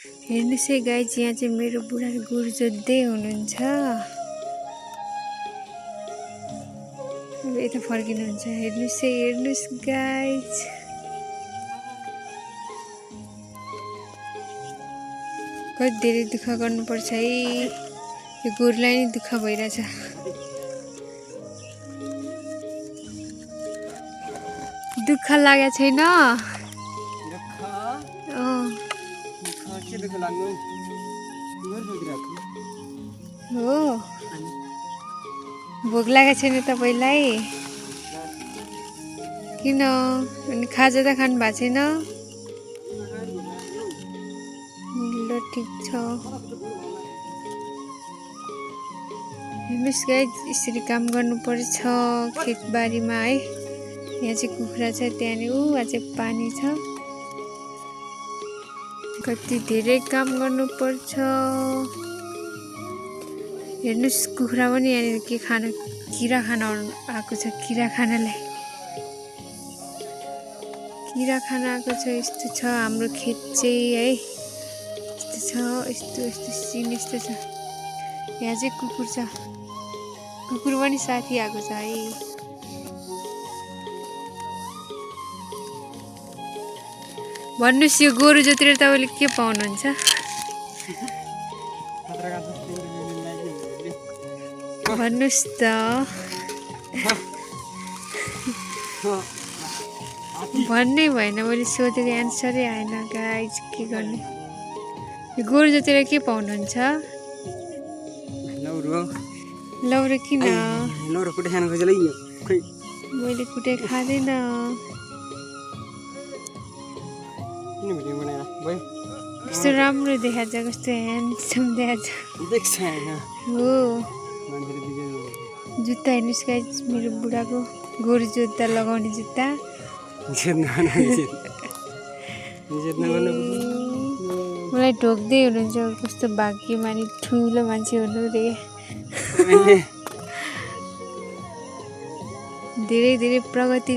हेर्नुस् है गाइज, यहाँ चाहिँ मेरो बुढा गोरु जोत्दै हुनुहुन्छ। अब यता फर्किनुहुन्छ। हेर्नुस् है, हेर्नुस् गाइज। कति धेरै दुःख गर्नुपर्छ है, यो गोरुलाई नै दुःख भइरहेछ। दुःख लागेको छैन? हो, भोक लागेको छैन तपाईलाई? किन? अनि खाजा त खानु भएको छैन? ल ठिक छ। हेर्नुस् गाइज, यसरी काम गर्नुपर्छ खेतबारीमा है। यहाँ चाहिँ कुखुरा छ, त्यहाँनिर अझै पानी छ। कति धेरै काम गर्नुपर्छ। हेर्नुस्, कुखुरा पनि यहाँनिर के खान, किरा खान आएको छ। किरा खानलाई किरा खान आएको छ। यस्तो छ हाम्रो खेत चाहिँ है। यस्तो छ, यस्तो यस्तो सिन यस्तो छ। यहाँ चाहिँ कुकुर छ, कुकुर पनि साथी आएको छ है। भन्नुस्, यो गोरु जोतेर तपाईँले के पाउनुहुन्छ? भन्नुस् त। भन्नै भएन, मैले सोधेको एन्सरै आएन गाइज, के गर्ने। यो गोरु जोतेर के पाउनुहुन्छ? लौरो किन? मैले कुटै खाँदैन। कस्तो राम्रो देखाएको छ, कस्तो ह्यान्डसम देखाएको छ। हो, जुत्ता हेर्नुहोस् गाइज, मेरो बुढाको गोरु जोत्दा लगाउने जुत्ता। मलाई ढोक्दै हुनुहुन्छ, कस्तो भाग्यमानी ठुलो मान्छे हुनु रे। धेरै धेरै प्रगति